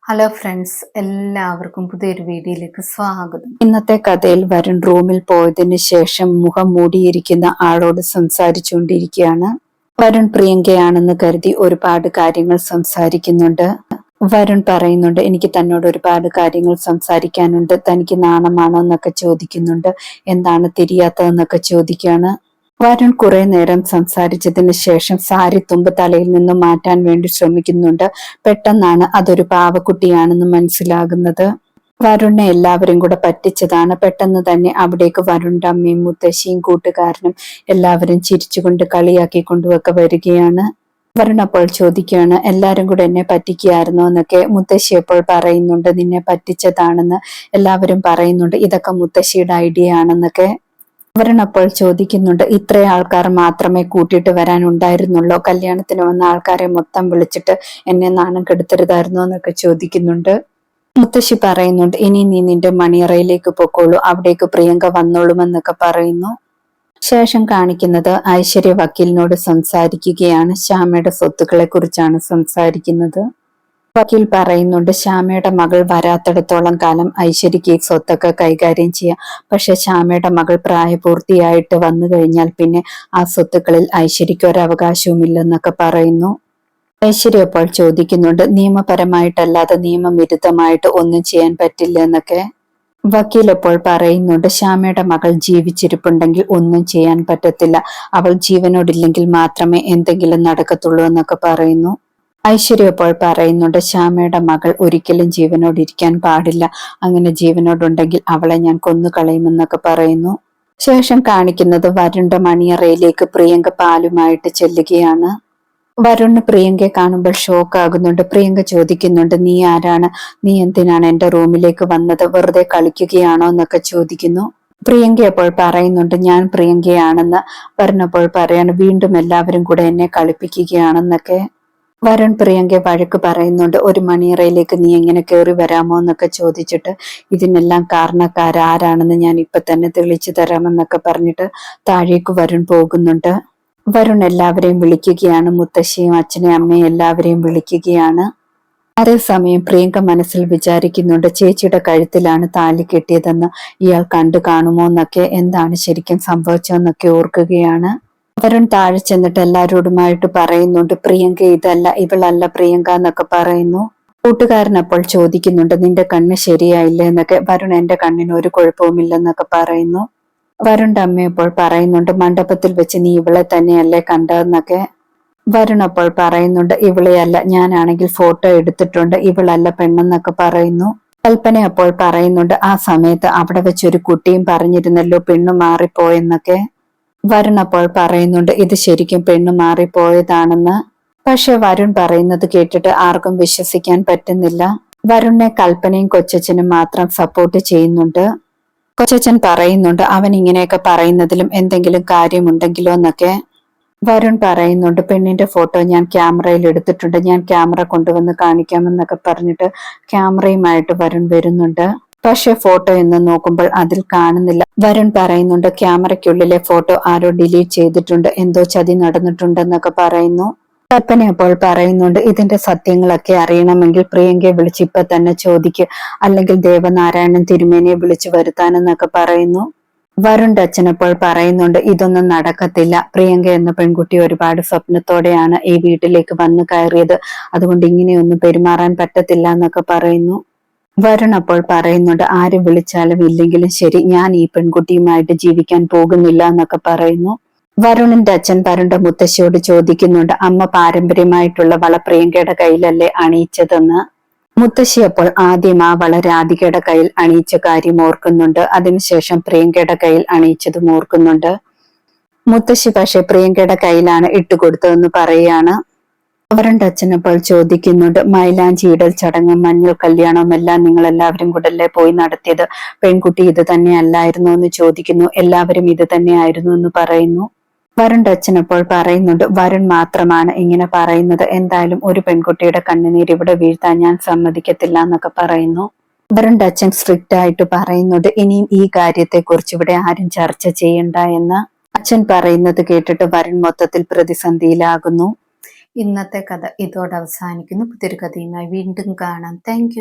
Hello friends, എല്ലാവർക്കും പുതിയൊരു വീഡിയോയിലേക്ക് സ്വാഗതം. ഇന്നത്തെ കഥയിൽ വരുൺ റൂമിൽ പോയതിനു ശേഷം മുഖം മൂടിയിരിക്കുന്ന ആളോട് സംസാരിച്ചുകൊണ്ടിരിക്കുകയാണ്. വരുൺ പ്രിയങ്കയാണെന്ന് കരുതി ഒരുപാട് കാര്യങ്ങൾ സംസാരിക്കുന്നുണ്ട്. വരുൺ പറയുന്നുണ്ട്, എനിക്ക് തന്നോട് ഒരുപാട് കാര്യങ്ങൾ സംസാരിക്കാനുണ്ട്, തനിക്ക് നാണമാണോ എന്നൊക്കെ ചോദിക്കുന്നുണ്ട്. എന്താണ് തിരിയാത്തതെന്നൊക്കെ ചോദിക്കുകയാണ്. വരുൺ കുറെ നേരം സംസാരിച്ചതിന് ശേഷം സാരി തുമ്പ് തലയിൽ നിന്ന് മാറ്റാൻ വേണ്ടി ശ്രമിക്കുന്നുണ്ട്. പെട്ടെന്നാണ് അതൊരു പാവക്കുട്ടിയാണെന്ന് മനസ്സിലാകുന്നത്. വരുണിനെ എല്ലാവരും കൂടെ പറ്റിച്ചതാണ്. പെട്ടെന്ന് തന്നെ അവിടേക്ക് വരുണിന്റെ അമ്മയും മുത്തശ്ശിയും കൂട്ടുകാരനും എല്ലാവരും ചിരിച്ചുകൊണ്ട് കളിയാക്കിക്കൊണ്ടുമൊക്കെ വരികയാണ്. വരുൺ അപ്പോൾ ചോദിക്കുകയാണ്, എല്ലാരും കൂടെ എന്നെ പറ്റിക്കുകയായിരുന്നോ എന്നൊക്കെ. മുത്തശ്ശി അപ്പോൾ പറയുന്നുണ്ട്, നിന്നെ പറ്റിച്ചതാണെന്ന്. എല്ലാവരും പറയുന്നുണ്ട്, ഇതൊക്കെ മുത്തശ്ശിയുടെ ഐഡിയ ആണെന്നൊക്കെ. വരുൺ അപ്പോൾ ചോദിക്കുന്നുണ്ട്, ഇത്ര ആൾക്കാർ മാത്രമേ കൂട്ടിയിട്ട് വരാനുണ്ടായിരുന്നുള്ളൂ, കല്യാണത്തിന് വന്ന ആൾക്കാരെ മൊത്തം വിളിച്ചിട്ട് എന്നെ നാണം കെടുത്തരുതായിരുന്നോ എന്നൊക്കെ ചോദിക്കുന്നുണ്ട്. മുത്തശ്ശി പറയുന്നുണ്ട്, ഇനി നീ നിന്റെ മണിയറയിലേക്ക് പൊക്കോളൂ, അവിടേക്ക് പ്രിയങ്ക വന്നോളുമെന്നൊക്കെ പറയുന്നു. ശേഷം കാണിക്കുന്നത് ഐശ്വര്യ വക്കീലിനോട് സംസാരിക്കുകയാണ്. ശ്യാമയുടെ സ്വത്തുക്കളെ കുറിച്ചാണ് സംസാരിക്കുന്നത്. വക്കീൽ പറയുന്നുണ്ട്, ശ്യാമയുടെ മകൾ വരാത്തിടത്തോളം കാലം ഐശ്വര്യക്ക് ഈ സ്വത്തൊക്കെ കൈകാര്യം ചെയ്യാം. പക്ഷെ ശ്യാമയുടെ മകൾ പ്രായപൂർത്തിയായിട്ട് വന്നു കഴിഞ്ഞാൽ പിന്നെ ആ സ്വത്തുക്കളിൽ ഐശ്വര്യക്ക് ഒരവകാശവുമില്ലെന്നൊക്കെ പറയുന്നു. ഐശ്വര്യ അപ്പോൾ ചോദിക്കുന്നുണ്ട്, നിയമപരമായിട്ടല്ലാതെ നിയമവിരുദ്ധമായിട്ട് ഒന്നും ചെയ്യാൻ പറ്റില്ല എന്നൊക്കെ. വക്കീൽ അപ്പോൾ പറയുന്നുണ്ട്, ശ്യാമയുടെ മകൾ ജീവിച്ചിരിപ്പുണ്ടെങ്കിൽ ഒന്നും ചെയ്യാൻ പറ്റത്തില്ല, അവൾ ജീവനോടില്ലെങ്കിൽ മാത്രമേ എന്തെങ്കിലും നടക്കത്തുള്ളൂ എന്നൊക്കെ പറയുന്നു. ഐശ്വര്യ അപ്പോൾ പറയുന്നുണ്ട്, ശ്യാമയുടെ മകൾ ഒരിക്കലും ജീവനോടിരിക്കാൻ പാടില്ല, അങ്ങനെ ജീവനോടുണ്ടെങ്കിൽ അവളെ ഞാൻ കൊന്നുകളയുമെന്നൊക്കെ പറയുന്നു. ശേഷം കാണിക്കുന്നത് വരുണിന്റെ മണിയറയിലേക്ക് പ്രിയങ്ക പാലുമായിട്ട് ചെല്ലുകയാണ്. വരുണിന് പ്രിയങ്കയെ കാണുമ്പോൾ ഷോക്ക് ആകുന്നുണ്ട്. പ്രിയങ്ക ചോദിക്കുന്നുണ്ട്, നീ ആരാണ്, നീ എന്തിനാണ് എന്റെ റൂമിലേക്ക് വന്നത്, വെറുതെ കളിക്കുകയാണോ എന്നൊക്കെ ചോദിക്കുന്നു. പ്രിയങ്ക അപ്പോൾ പറയുന്നുണ്ട്, ഞാൻ പ്രിയങ്കയാണെന്ന്. വരുൺ അപ്പോൾ പറയാണ്, വീണ്ടും എല്ലാവരും കൂടെ എന്നെ കളിപ്പിക്കുകയാണെന്നൊക്കെ. വരുൺ പ്രിയങ്കയെ വഴക്ക് പറയുന്നുണ്ട്, ഒരു മണിയറയിലേക്ക് നീ എങ്ങനെ കയറി വരാമോ എന്നൊക്കെ ചോദിച്ചിട്ട്, ഇതിനെല്ലാം കാരണക്കാരാരാണെന്ന് ഞാൻ ഇപ്പൊ തന്നെ തെളിയിച്ചു തരാമെന്നൊക്കെ പറഞ്ഞിട്ട് താഴേക്ക് വരുൺ പോകുന്നുണ്ട്. വരുൺ എല്ലാവരെയും വിളിക്കുകയാണ്, മുത്തശ്ശിയും അച്ഛനെയും അമ്മയും എല്ലാവരെയും വിളിക്കുകയാണ്. അതേസമയം പ്രിയങ്ക മനസ്സിൽ വിചാരിക്കുന്നുണ്ട്, ചേച്ചിയുടെ കഴുത്തിലാണ് താലി കെട്ടിയതെന്ന് ഇയാൾ കണ്ടു കാണുമോ എന്നൊക്കെ. എന്താണ് ശരിക്കും സംഭവിച്ചതെന്നൊക്കെ ഓർക്കുകയാണ്. വരുൺ താഴെ ചെന്നിട്ട് എല്ലാവരോടുമായിട്ട് പറയുന്നുണ്ട്, പ്രിയങ്ക ഇതല്ല, ഇവളല്ല പ്രിയങ്ക എന്നൊക്കെ പറയുന്നു. കൂട്ടുകാരൻ അപ്പോൾ ചോദിക്കുന്നുണ്ട്, നിന്റെ കണ്ണ് ശരിയായില്ലേ എന്നൊക്കെ. വരുൺ എന്റെ കണ്ണിന് ഒരു കുഴപ്പവുമില്ലെന്നൊക്കെ പറയുന്നു. വരുണിന്റെ അമ്മ അപ്പോൾ പറയുന്നുണ്ട്, മണ്ഡപത്തിൽ വെച്ച് നീ ഇവളെ തന്നെയല്ലേ കണ്ടതെന്നൊക്കെ. വരുൺ അപ്പോൾ പറയുന്നുണ്ട്, ഇവളെയല്ല, ഞാനാണെങ്കിൽ ഫോട്ടോ എടുത്തിട്ടുണ്ട്, ഇവളല്ല പെണ്ണെന്നൊക്കെ പറയുന്നു. കൽപ്പന അപ്പോൾ പറയുന്നുണ്ട്, ആ സമയത്ത് അവിടെ വെച്ചൊരു കുട്ടിയും പറഞ്ഞിരുന്നല്ലോ പെണ്ണു മാറിപ്പോയെന്നൊക്കെ. വരുൺ അപ്പോൾ പറയുന്നുണ്ട്, ഇത് ശരിക്കും പെണ്ണു മാറിപ്പോയതാണെന്ന്. പക്ഷെ വരുൺ പറയുന്നത് കേട്ടിട്ട് ആർക്കും വിശ്വസിക്കാൻ പറ്റുന്നില്ല. വരുണിനെ കൽപ്പനയും കൊച്ചച്ഛനും മാത്രം സപ്പോർട്ട് ചെയ്യുന്നുണ്ട്. കൊച്ചച്ഛൻ പറയുന്നുണ്ട്, അവൻ ഇങ്ങനെയൊക്കെ പറയുന്നതിലും എന്തെങ്കിലും കാര്യമുണ്ടെങ്കിലോ എന്നൊക്കെ. വരുൺ പറയുന്നുണ്ട്, പെണ്ണിന്റെ ഫോട്ടോ ഞാൻ ക്യാമറയിൽ എടുത്തിട്ടുണ്ട്, ഞാൻ ക്യാമറ കൊണ്ടുവന്ന് കാണിക്കാമെന്നൊക്കെ പറഞ്ഞിട്ട് ക്യാമറയുമായിട്ട് വരുൺ വരുന്നുണ്ട്. പക്ഷെ ഫോട്ടോ എന്ന് നോക്കുമ്പോൾ അതിൽ കാണുന്നില്ല. വരുൺ പറയുന്നുണ്ട്, ക്യാമറയ്ക്കുള്ളിലെ ഫോട്ടോ ആരോ ഡിലീറ്റ് ചെയ്തിട്ടുണ്ട്, എന്തോ ചതി നടന്നിട്ടുണ്ടെന്നൊക്കെ പറയുന്നു. കൽപ്പന അപ്പോൾ പറയുന്നുണ്ട്, ഇതിന്റെ സത്യങ്ങളൊക്കെ അറിയണമെങ്കിൽ പ്രിയങ്കയെ വിളിച്ച് ഇപ്പൊ തന്നെ ചോദിക്ക്, അല്ലെങ്കിൽ ദേവനാരായണൻ തിരുമേനിയെ വിളിച്ചു വരുത്താനെന്നൊക്കെ പറയുന്നു. വരുണിന്റെ അച്ഛൻ അപ്പോൾ പറയുന്നുണ്ട്, ഇതൊന്നും നടക്കത്തില്ല, പ്രിയങ്ക എന്ന പെൺകുട്ടി ഒരുപാട് സ്വപ്നത്തോടെയാണ് ഈ വീട്ടിലേക്ക് വന്നു കയറിയത്, അതുകൊണ്ട് ഇങ്ങനെയൊന്നും പെരുമാറാൻ പറ്റത്തില്ല എന്നൊക്കെ പറയുന്നു. വരുൺ അപ്പോൾ പറയുന്നുണ്ട്, ആര് വിളിച്ചാലും ഇല്ലെങ്കിലും ശരി, ഞാൻ ഈ പെൺകുട്ടിയുമായിട്ട് ജീവിക്കാൻ പോകുന്നില്ല എന്നൊക്കെ പറയുന്നു. വരുണിന്റെ അച്ഛൻ വരുണിന്റെ മുത്തശ്ശിയോട് ചോദിക്കുന്നുണ്ട്, അമ്മ പാരമ്പര്യമായിട്ടുള്ള വള പ്രിയങ്കയുടെ കയ്യിലല്ലേ അണിയിച്ചതെന്ന്. മുത്തശ്ശി അപ്പോൾ ആദ്യം ആ വള രാധികയുടെ കയ്യിൽ അണിയിച്ച കാര്യം ഓർക്കുന്നുണ്ട്. അതിനുശേഷം പ്രിയങ്കയുടെ കയ്യിൽ അണിയിച്ചതും ഓർക്കുന്നുണ്ട്. മുത്തശ്ശി പക്ഷെ പ്രിയങ്കയുടെ കയ്യിലാണ് ഇട്ടുകൊടുത്തതെന്ന് പറയുകയാണ്. അവരുടെ അച്ഛനപ്പോൾ ചോദിക്കുന്നുണ്ട്, മൈലാഞ്ചി ഇടൽ ചടങ്ങും മഞ്ഞൾ കല്യാണവും എല്ലാം നിങ്ങൾ എല്ലാവരും കൂടല്ലേ പോയി നടത്തിയത്, പെൺകുട്ടി ഇത് തന്നെ അല്ലായിരുന്നു എന്ന് ചോദിക്കുന്നു. എല്ലാവരും ഇത് തന്നെയായിരുന്നു എന്ന് പറയുന്നു. വരുണിന്റെ അച്ഛനപ്പോൾ പറയുന്നുണ്ട്, വരുൺ മാത്രമാണ് ഇങ്ങനെ പറയുന്നത്, എന്തായാലും ഒരു പെൺകുട്ടിയുടെ കണ്ണുനീര് ഇവിടെ വീഴ്ത്താൻ ഞാൻ സമ്മതിക്കത്തില്ല എന്നൊക്കെ പറയുന്നു. വരുണിന്റെ അച്ഛൻ സ്ട്രിക്റ്റ് ആയിട്ട് പറയുന്നുണ്ട്, ഇനിയും ഈ കാര്യത്തെ കുറിച്ച് ഇവിടെ ആരും ചർച്ച ചെയ്യണ്ട എന്ന്. അച്ഛൻ പറയുന്നത് കേട്ടിട്ട് വരുൺ മൊത്തത്തിൽ പ്രതിസന്ധിയിലാകുന്നു. ഇന്നത്തെ കഥ ഇതോടെ അവസാനിക്കുന്നു. പുതിയൊരു കഥയുമായി വീണ്ടും കാണാം. താങ്ക്